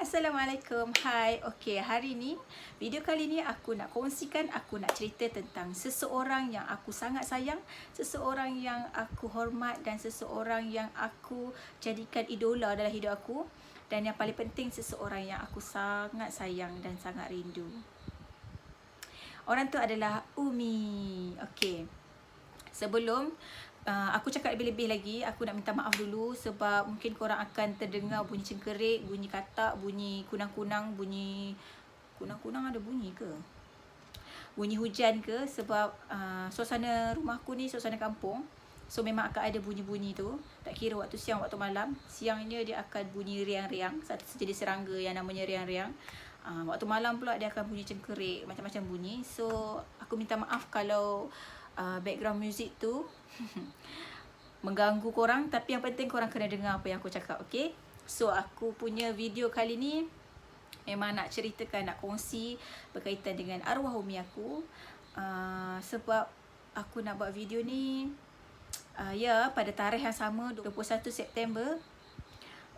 Assalamualaikum, hai. Okey, hari ni video kali ni aku nak kongsikan, aku nak cerita tentang seseorang yang aku sangat sayang, seseorang yang aku hormat dan seseorang yang aku jadikan idola dalam hidup aku, dan yang paling penting seseorang yang aku sangat sayang dan sangat rindu. Orang tu adalah Umi. Okey. Sebelum aku cakap lebih-lebih lagi, aku nak minta maaf dulu sebab mungkin korang akan terdengar bunyi cengkerik, bunyi katak, bunyi kunang-kunang, bunyi kunang-kunang ada bunyi ke? Bunyi hujan ke, sebab suasana rumah aku ni suasana kampung. So memang akan ada bunyi-bunyi tu. Tak kira waktu siang, waktu malam. Siangnya dia akan bunyi riang-riang, satu sejenis serangga yang namanya riang-riang. Waktu malam pula dia akan bunyi cengkerik, macam-macam bunyi. So aku minta maaf kalau background music tu mengganggu korang, tapi yang penting korang kena dengar apa yang aku cakap, okay? So aku punya video kali ni memang nak ceritakan, nak kongsi berkaitan dengan arwah umi aku. Sebab aku nak buat video ni ya pada tarikh yang sama, 21 September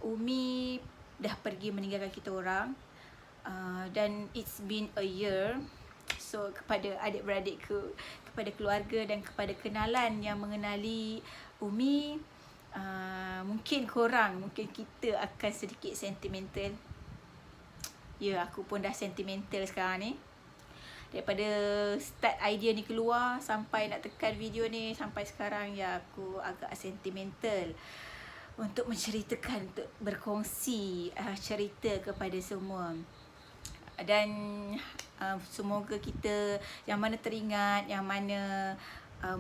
umi dah pergi meninggalkan kita orang. Dan it's been a year. So kepada adik-beradikku, kepada keluarga dan kepada kenalan yang mengenali Umi, mungkin kita akan sedikit sentimental. Ya, aku pun dah sentimental sekarang ni. Daripada start idea ni keluar sampai nak tekan video ni sampai sekarang, ya aku agak sentimental untuk menceritakan, untuk berkongsi cerita kepada semua. Dan semoga kita yang mana teringat, yang mana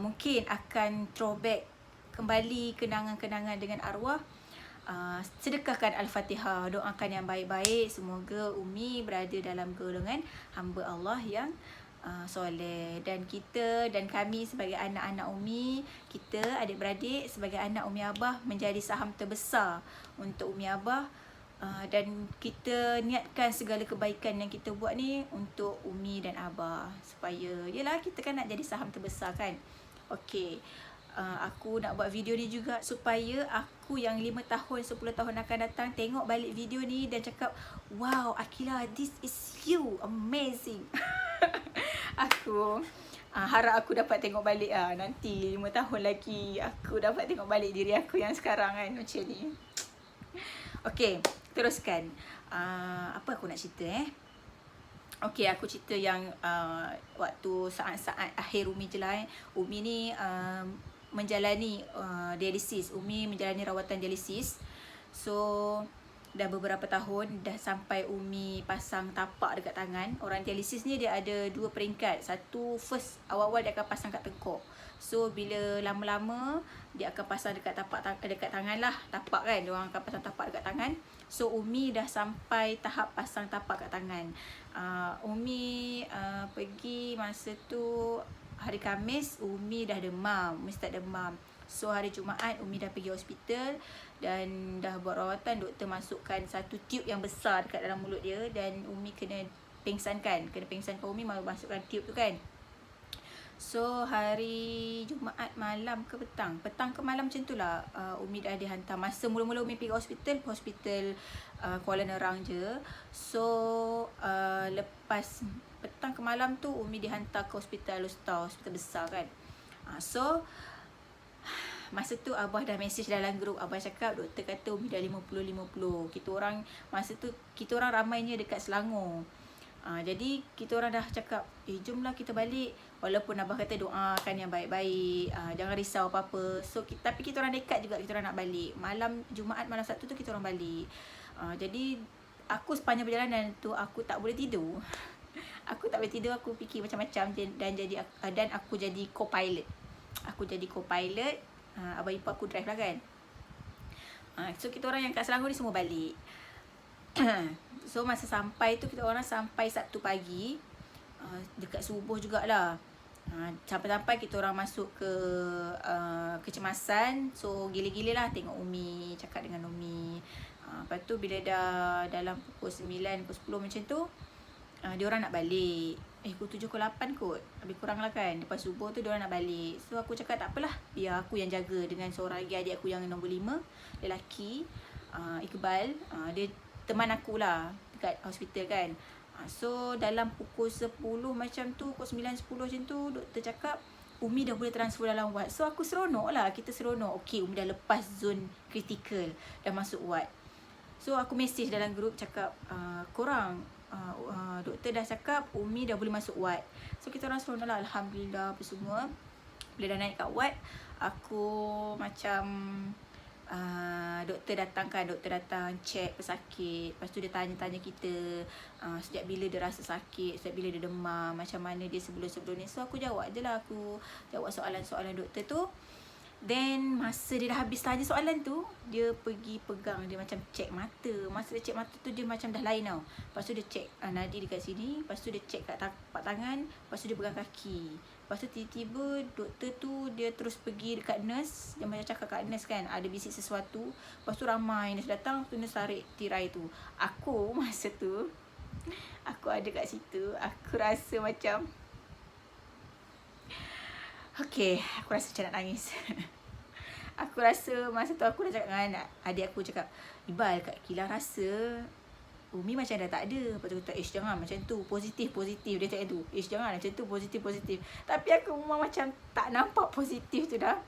mungkin akan throwback kembali kenangan-kenangan dengan arwah, sedekahkan Al-Fatihah, doakan yang baik-baik. Semoga Umi berada dalam golongan hamba Allah yang soleh. Dan kita dan kami sebagai anak-anak Umi, kita adik-beradik sebagai anak Umi Abah menjadi saham terbesar untuk Umi Abah. Dan kita niatkan segala kebaikan yang kita buat ni untuk Umi dan Abah, supaya yelah kita kan nak jadi saham terbesar kan. Okey, aku nak buat video ni juga supaya aku yang 5 tahun 10 tahun akan datang tengok balik video ni dan cakap, wow Akila, this is you, amazing. Aku harap aku dapat tengok balik nanti 5 tahun lagi aku dapat tengok balik diri aku yang sekarang kan, macam ni. Okey, teruskan. Apa aku nak cerita Okey, aku cerita yang waktu saat-saat akhir Umi je lah. Umi ni menjalani dialisis. Umi menjalani rawatan dialisis. So dah beberapa tahun, dah sampai Umi pasang tapak dekat tangan. Orang dialisis ni dia ada 2 peringkat. Satu, first awal-awal dia akan pasang kat tengkuk. So bila lama-lama dia akan pasang dekat dekat tangan lah, tapak kan, dia orang akan pasang tapak dekat tangan. So Umi dah sampai tahap pasang tapak kat tangan. Umi pergi masa tu hari Khamis, Umi dah demam, Umi start demam. So hari Jumaat Umi dah pergi hospital dan dah buat rawatan. Doktor masukkan satu tube yang besar dekat dalam mulut dia dan Umi kena pingsankan. Umi mahu masukkan tube tu kan. So hari Jumaat malam ke petang ke malam macam tu lah, Umi dah dihantar. Masa mula-mula Umi pergi hospital Kuala Nerang je. So lepas petang ke malam tu Umi dihantar ke hospital besar kan. So masa tu Abah dah mesej dalam grup. Abah cakap doktor kata Umi dah 50-50. Kita orang masa tu, kita orang ramainya dekat Selangor. Jadi kita orang dah cakap, jomlah kita balik. Walaupun Abah kata doakan yang baik-baik, jangan risau apa-apa. So tapi kita orang dekat juga, kita orang nak balik. Malam Jumaat, malam Sabtu tu kita orang balik. Jadi aku sepanjang perjalanan tu aku tak boleh tidur. Aku tak boleh tidur, aku fikir macam-macam dan aku jadi co-pilot. Abah ipar aku drive lah kan. So kita orang yang kat Selangor ni semua balik. So masa sampai tu, kita orang sampai Sabtu pagi, dekat subuh jugalah. Sampai-sampai kita orang masuk ke kecemasan. So gila-gila lah tengok Umi, cakap dengan Umi. Lepas tu bila dah dalam pukul 9, pukul 10 macam tu, dia orang nak balik. Pukul 7 ke 8 kot, lebih kurang lah kan. Lepas subuh tu dia orang nak balik. So aku cakap tak apalah, biar aku yang jaga dengan seorang lagi adik aku yang nombor 5, lelaki, Iqbal. Dia teman aku lah dekat hospital kan. So dalam pukul 10 macam tu, pukul 9, 10 macam tu, doktor cakap Umi dah boleh transfer dalam ward. So aku seronok lah, kita seronok. Okay, Umi dah lepas zon kritikal, dah masuk ward. So aku message dalam grup cakap, korang, doktor dah cakap Umi dah boleh masuk ward. So kita orang seronok lah, Alhamdulillah apa semua. Bila dah naik kat ward, aku macam doktor datang check pesakit. Lepas tu dia tanya-tanya kita sejak bila dia rasa sakit, sejak bila dia demam, macam mana dia sebelum-sebelum ni. So aku jawab je lah, aku jawab soalan-soalan doktor tu. Then masa dia dah habis tanya soalan tu, dia pergi pegang, dia macam check mata. Masa dia check mata tu, dia macam dah lain tau. Lepas tu dia check nadi dekat sini. Lepas tu dia check kat tapak tangan. Lepas tu dia pegang kaki. Lepas tu tiba-tiba doktor tu dia terus pergi dekat nurse. Dia macam cakap kat nurse kan, ada bisik sesuatu. Lepas tu ramai nurse datang, tu nurse tarik tirai tu. Aku masa tu, aku ada kat situ. Aku rasa macam, okay, aku rasa macam nak nangis. Aku rasa masa tu aku dah cakap dengan adik aku, cakap, Ibal, Kak Kila rasa Umi macam dah tak ada. Lepas tu kata, jangan macam tu, positif. Dia cakap tu, jangan macam tu, positif. Tapi aku memang macam tak nampak positif tu dah.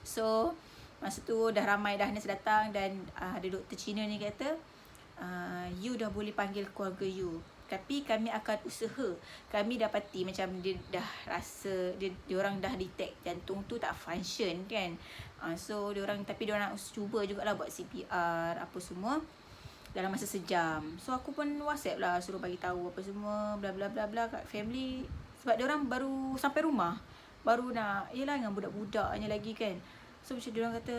So masa tu dah ramai dah nurse datang. Dan ada doktor Cina ni kata, you dah boleh panggil keluarga you, tapi kami akan usaha. Kami dapati macam dia dah rasa, dia orang dah detect jantung tu tak function kan. So tapi dia orang nak cuba jugalah buat CPR apa semua dalam masa sejam. So aku pun WhatsApp lah, suruh bagi tahu apa semua, bla bla bla bla kat family. Sebab dia orang baru sampai rumah, baru nak, yelah dengan budak-budaknya lagi kan. So macam dia orang kata,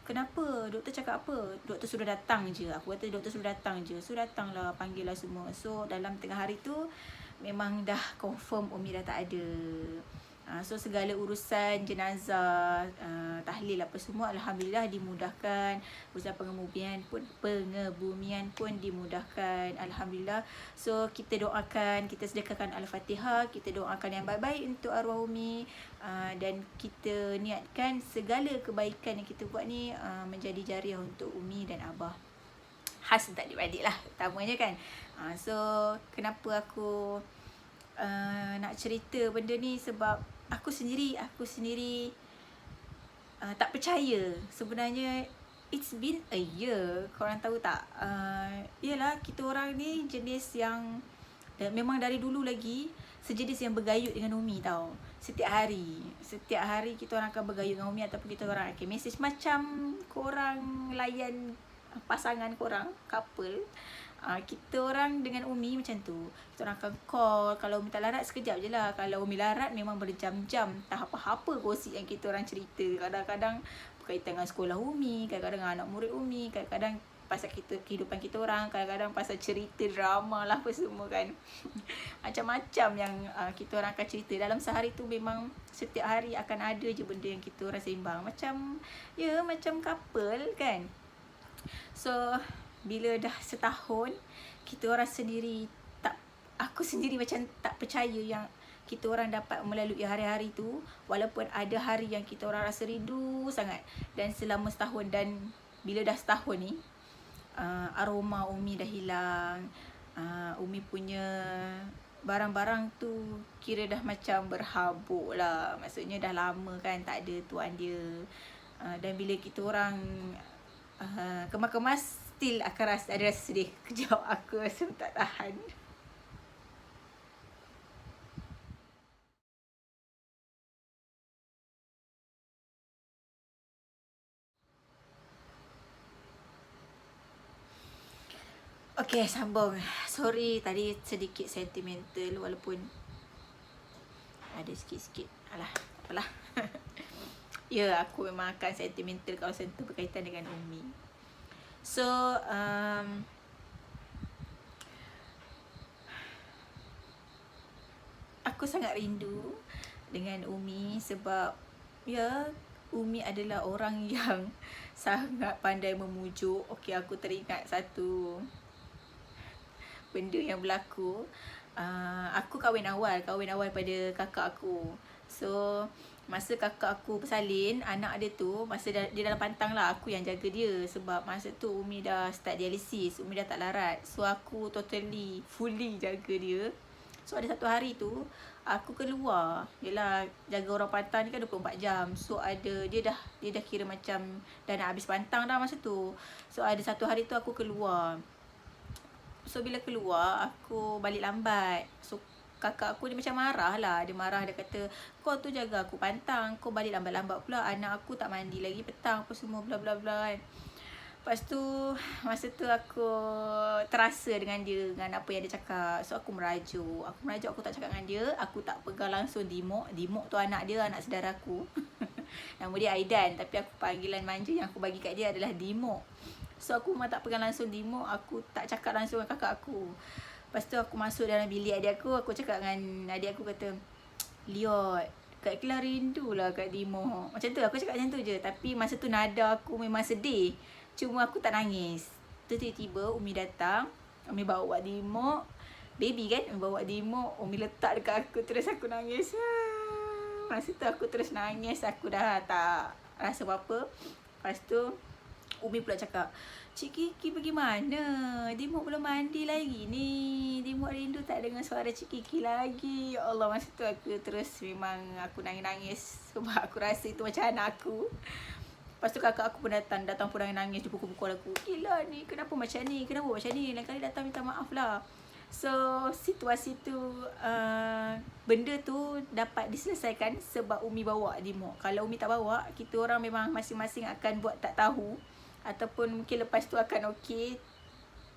kenapa? Doktor cakap apa? Doktor suruh datang je. Aku kata doktor suruh datang je. So datanglah, panggil lah semua. So dalam tengah hari tu memang dah confirm Umi dah tak ada. So segala urusan jenazah, tahlil apa semua, Alhamdulillah dimudahkan. Urusan pengebumian pun dimudahkan, Alhamdulillah. So kita doakan, kita sedekahkan Al-Fatihah, kita doakan yang baik-baik untuk arwah Umi. Dan kita niatkan segala kebaikan yang kita buat ni menjadi jariah untuk Umi dan Abah. Khas untuk adik-adik lah utamanya kan. So kenapa aku nak cerita benda ni, sebab aku sendiri tak percaya. Sebenarnya it's been a year. Korang tahu tak, yelah kita orang ni jenis yang memang dari dulu lagi sejenis yang bergayut dengan Umi tau. Setiap hari kita orang akan bergayut dengan Umi, ataupun kita orang akan message macam korang layan pasangan korang, couple. Kita orang dengan Umi macam tu. Kita orang akan call. Kalau Umi tak larat, sekejap je lah. Kalau Umi larat, memang berjam-jam. Tak apa-apa gosip yang kita orang cerita. Kadang-kadang berkaitan dengan sekolah Umi, kadang-kadang dengan anak murid Umi, kadang-kadang pasal kehidupan kita orang, kadang-kadang pasal cerita drama lah apa semua kan. Macam-macam yang kita orang akan cerita. Dalam sehari tu memang setiap hari akan ada je benda yang kita orang sembang. Macam couple kan. So bila dah setahun, kita orang sendiri aku sendiri macam tak percaya yang kita orang dapat melalui hari-hari tu. Walaupun ada hari yang kita orang rasa rindu sangat. Dan selama setahun, dan bila dah setahun ni, aroma Umi dah hilang. Umi punya barang-barang tu kira dah macam berhabuk lah. Maksudnya dah lama kan tak ada tuan dia. Dan bila kita orang kemas-kemas, still akan ada rasa sedih. Kejap aku rasa tak tahan. Okay, sambung. Sorry tadi sedikit sentimental, walaupun ada sikit-sikit. Alah, apalah. Ya, aku memang akan sentimental kalau sentuh berkaitan dengan Umi. So aku sangat rindu dengan Umi, sebab ya, Umi adalah orang yang sangat pandai memujuk. Okay, aku teringat satu benda yang berlaku. Aku kahwin awal pada kakak aku. So masa kakak aku bersalin, anak dia tu, masa dia dalam pantang lah, aku yang jaga dia. Sebab masa tu Umi dah start dialisis, Umi dah tak larat. So aku fully jaga dia. So ada satu hari tu, aku keluar. Yelah, jaga orang pantang ni kan 24 jam. So dia dah kira macam dah nak habis pantang dah masa tu. So ada satu hari tu aku keluar. So bila keluar, aku balik lambat. So kakak aku dia macam marah lah. Dia marah, dia kata, kau tu jaga aku pantang, kau balik lambat-lambat pula. Anak aku tak mandi lagi petang apa semua bla bla bla kan. Lepas tu, masa tu aku terasa dengan dia, dengan apa yang dia cakap. So aku merajuk, aku tak cakap dengan dia. Aku tak pegang langsung Dimok. Dimok tu anak dia, anak saudara aku. Nama dia Aidan, tapi aku panggilan manja yang aku bagi kat dia adalah Dimok. So aku memang tak pegang langsung Dimok. Aku tak cakap langsung dengan kakak aku. Lepas tu aku masuk dalam bilik adik aku cakap dengan adik aku, kata, Liot, Kak Ikelah rindu lah kat Dimok. Macam tu, aku cakap macam tu je. Tapi masa tu nada aku memang sedih. Cuma aku tak nangis. Tiba-tiba Umi datang, Umi bawa Dimok. Baby kan, Umi bawa Dimok, Umi letak dekat aku, terus aku nangis. Masa tu aku terus nangis, aku dah tak rasa apa-apa. Lepas tu Umi pula cakap, Cik Kiki pergi mana? Dimok belum mandi lagi ni. Dimok rindu tak dengar suara Cik Kiki lagi. Ya Allah, masa tu aku terus memang aku nangis-nangis. Sebab aku rasa itu macam anak aku. Lepas tu kakak aku pun datang pun nangis, dia pukul-pukul aku. Gila ni, kenapa macam ni? Kenapa macam ni? Lain kali datang minta maaf lah. So, situasi tu, benda tu dapat diselesaikan sebab Umi bawa Dimok. Kalau Umi tak bawa, kita orang memang masing-masing akan buat tak tahu. Ataupun mungkin lepas tu akan okey.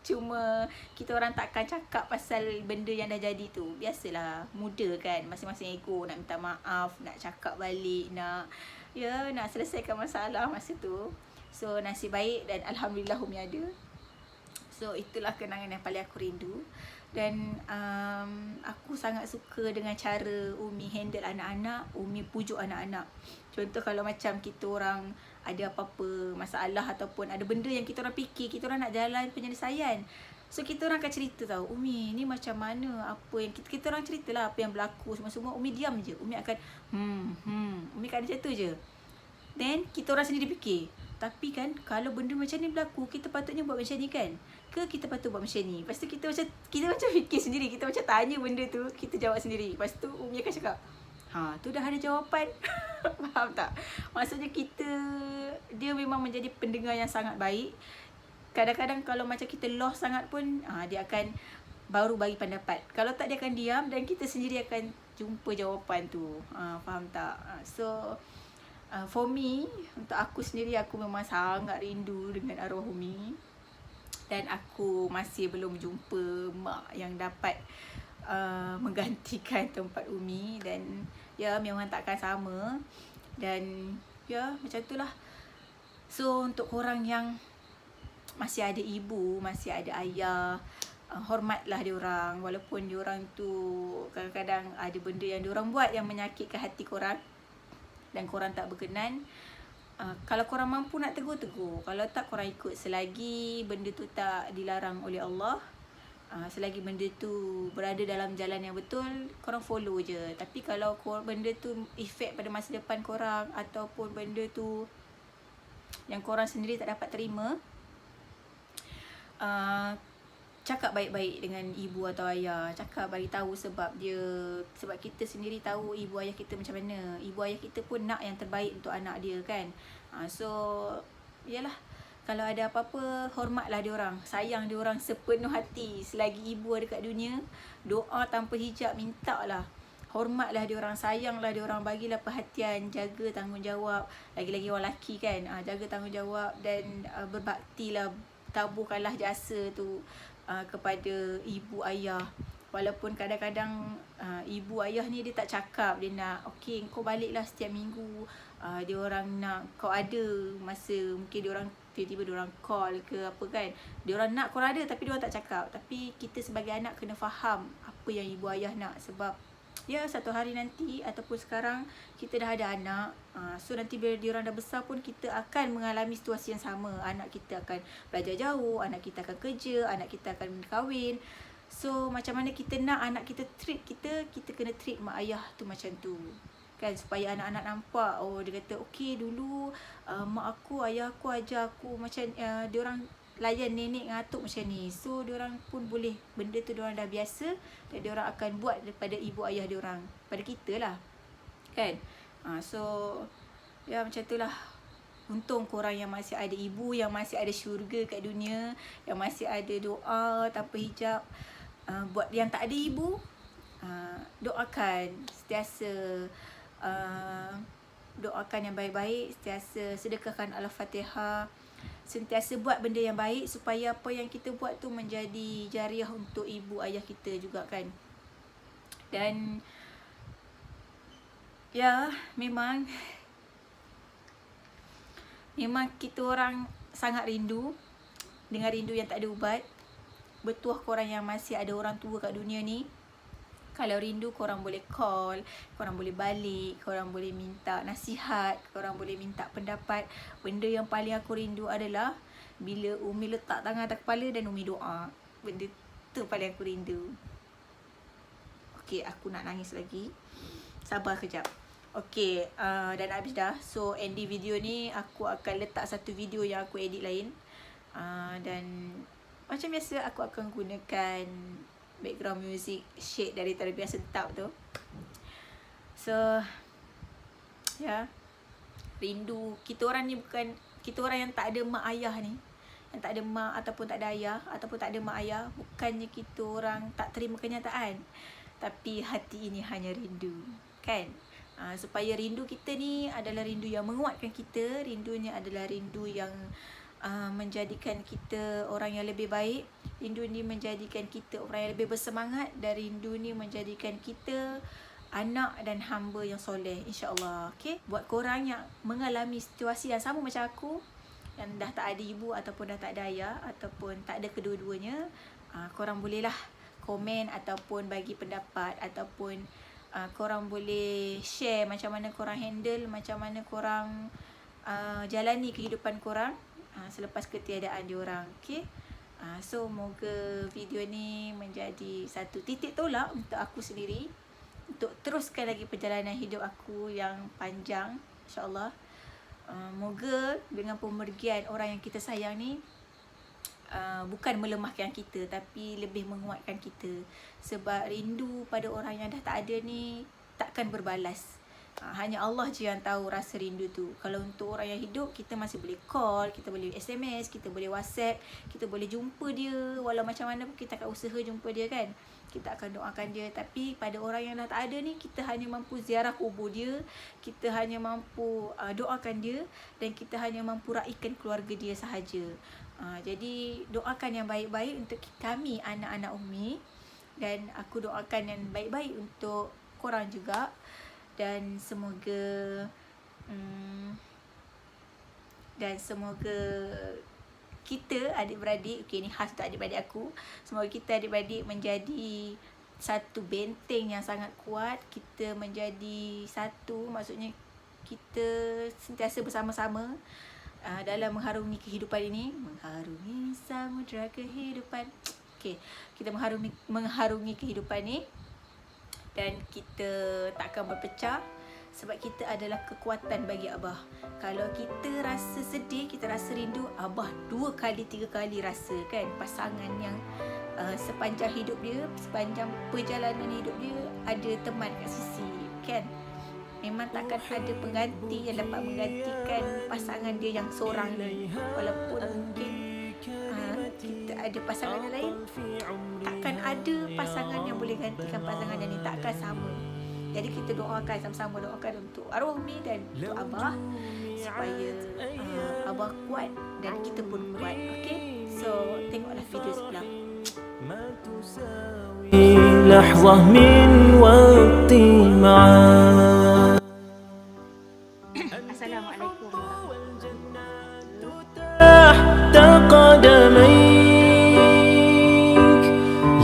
Cuma kita orang takkan cakap pasal benda yang dah jadi tu. Biasalah, muda kan, masing-masing ego nak minta maaf, nak cakap balik, nak selesaikan masalah masa tu. So nasib baik dan Alhamdulillah Umi ada. So itulah kenangan yang paling aku rindu. Dan aku sangat suka dengan cara Umi handle anak-anak, Umi pujuk anak-anak. Contoh kalau macam kita orang ada apa-apa masalah ataupun ada benda yang kita orang fikir, kita orang nak jalan penyelesaian. So kita orang akan cerita tau, Umi ni macam mana, apa yang kita orang ceritalah apa yang berlaku semua-semua. Umi diam je. Umi akan Umi akan macam tu je. Then kita orang sendiri fikir, tapi kan kalau benda macam ni berlaku, kita patutnya buat macam ni kan? Ke kita patut buat macam ni? Lepas tu kita macam fikir sendiri, kita macam tanya benda tu, kita jawab sendiri. Lepas tu Umi akan cakap, tu dah ada jawapan. Faham tak? Maksudnya dia memang menjadi pendengar yang sangat baik. Kadang-kadang kalau macam kita lost sangat pun, dia akan baru bagi pendapat. Kalau tak, dia akan diam dan kita sendiri akan jumpa jawapan tu. Faham tak? So for me, untuk aku sendiri, aku memang sangat rindu dengan arwah Umi. Dan aku masih belum jumpa mak yang dapat menggantikan tempat Umi. Dan memang takkan sama. Dan macam itulah. So untuk korang yang masih ada ibu, masih ada ayah, hormatlah diorang. Walaupun diorang tu kadang-kadang ada benda yang diorang buat yang menyakitkan hati korang dan korang tak berkenan. Kalau korang mampu nak tegur. Kalau tak, korang ikut. Selagi benda tu tak dilarang oleh Allah, selagi benda tu berada dalam jalan yang betul, korang follow je. Tapi kalau benda tu efek pada masa depan korang, ataupun benda tu yang korang sendiri tak dapat terima, cakap baik-baik dengan ibu atau ayah. Cakap, bagi tahu sebab kita sendiri tahu ibu ayah kita macam mana. Ibu ayah kita pun nak yang terbaik untuk anak dia kan. So yalah, kalau ada apa-apa, hormatlah diorang, sayang diorang sepenuh hati. Selagi ibu ada kat dunia, doa tanpa hijab, minta lah. Hormatlah diorang, sayanglah diorang, bagilah perhatian, jaga tanggungjawab. Lagi-lagi orang lelaki kan, jaga tanggungjawab dan berbaktilah, taburkanlah jasa tu kepada ibu ayah. Walaupun kadang-kadang ibu ayah ni dia tak cakap, dia nak okey kau baliklah setiap minggu. Dia orang nak kau ada masa, mungkin dia orang tiba-tiba dia orang call ke apa kan. Dia orang nak korang ada tapi dia orang tak cakap. Tapi kita sebagai anak kena faham apa yang ibu ayah nak. Sebab satu hari nanti ataupun sekarang kita dah ada anak. So nanti bila dia orang dah besar pun kita akan mengalami situasi yang sama. Anak kita akan belajar jauh, anak kita akan kerja, anak kita akan kahwin. So macam mana kita nak anak kita treat kita, kita kena treat mak ayah tu macam tu. kan, supaya anak-anak nampak. Oh, dia kata okey dulu mak aku, ayah aku ajar aku macam diorang layan nenek ngatuk macam ni. So diorang pun boleh, benda tu diorang dah biasa dan diorang akan buat daripada ibu ayah diorang, pada kita lah kan. So ya macam tu lah. Untung korang yang masih ada ibu, yang masih ada syurga kat dunia, yang masih ada doa tanpa hijab. Buat yang tak ada ibu, doakan sentiasa, doakan yang baik-baik, sentiasa sedekahkan Al-Fatihah, sentiasa buat benda yang baik supaya apa yang kita buat tu menjadi jariah untuk ibu ayah kita juga kan. Dan ya memang kita orang sangat rindu dengan rindu yang tak ada ubat. Bertuah korang yang masih ada orang tua kat dunia ni, kalau rindu korang boleh call, korang boleh balik, korang boleh minta nasihat, korang boleh minta pendapat. Benda yang paling aku rindu adalah bila Umi letak tangan atas kepala dan Umi doa. Benda tu paling aku rindu. Okay, aku nak nangis lagi. Sabar kejap. Okay, dan habis dah. So, ending video ni aku akan letak satu video yang aku edit lain. Dan macam biasa aku akan gunakan background music shade dari Terbiasa Tetap tu. So ya, rindu kita orang ni, bukan kita orang yang tak ada mak ayah ni, yang tak ada mak ataupun tak ada ayah ataupun tak ada mak ayah, bukannya kita orang tak terima kenyataan, tapi hati ini hanya rindu kan. Supaya rindu kita ni adalah rindu yang menguatkan kita, rindunya adalah rindu yang menjadikan kita orang yang lebih baik. Rindu ni menjadikan kita orang yang lebih bersemangat, dan rindu ni menjadikan kita anak dan hamba yang soleh, insya-Allah. Okay, buat korang yang mengalami situasi yang sama macam aku, yang dah tak ada ibu ataupun dah tak ada ayah ataupun tak ada kedua-duanya, korang bolehlah komen ataupun bagi pendapat, ataupun korang boleh share macam mana korang handle, macam mana korang jalani kehidupan korang selepas ketiadaan diorang. Okay, so moga video ni menjadi satu titik tolak untuk aku sendiri, untuk teruskan lagi perjalanan hidup aku yang panjang, insyaAllah. Moga dengan pemergian orang yang kita sayang ni bukan melemahkan kita, tapi lebih menguatkan kita. Sebab rindu pada orang yang dah tak ada ni takkan berbalas. Hanya Allah je yang tahu rasa rindu tu. Kalau untuk orang yang hidup, kita masih boleh call, kita boleh SMS, kita boleh WhatsApp, kita boleh jumpa dia. Walau macam mana pun kita akan usaha jumpa dia kan. Kita akan doakan dia. Tapi pada orang yang dah tak ada ni, kita hanya mampu ziarah kubur dia, kita hanya mampu doakan dia, dan kita hanya mampu raikan keluarga dia sahaja. Jadi doakan yang baik-baik untuk kami anak-anak Umi, dan aku doakan yang baik-baik untuk korang juga. Dan semoga kita adik-beradik, okay, ni khas untuk adik-beradik aku, semoga kita adik-beradik menjadi satu benteng yang sangat kuat. Kita menjadi satu, maksudnya kita sentiasa bersama-sama dalam mengharungi kehidupan ini, mengharungi samudra kehidupan. Okay, kita mengharungi kehidupan ni, dan kita takkan berpecah, sebab kita adalah kekuatan bagi Abah. Kalau kita rasa sedih, kita rasa rindu, Abah 2 kali 3 kali rasa kan. Pasangan yang sepanjang hidup dia, sepanjang perjalanan hidup dia, ada teman kat sisi kan. Memang takkan ada pengganti yang dapat menggantikan pasangan dia yang seorang ni. Walaupun mungkin kita ada pasangan yang lain, takkan ada pasangan yang boleh gantikan pasangan yang ni, takkan sama. Jadi kita doakan, sama-sama doakan untuk arwah Umi dan untuk Abah, supaya Abah kuat dan kita pun kuat. Okay, so tengoklah video sebelah. لحظة من وقتي معاك. Assalamualaikum. تحت قدميك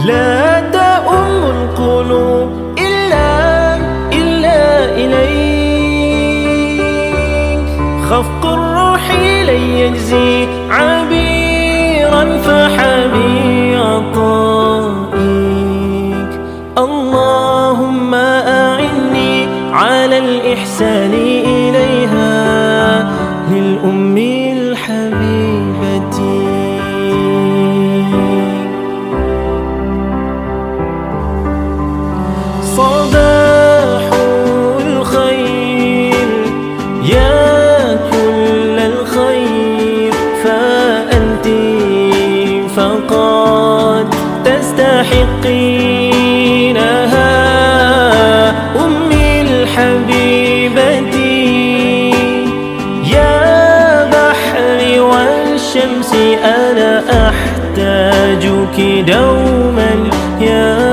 لا تؤم القلوب إلا إليك خفق الروح لن يجزي عبيرا فحبي عطائك اللهم أعني على الشمس أنا أحتاجك دوما يا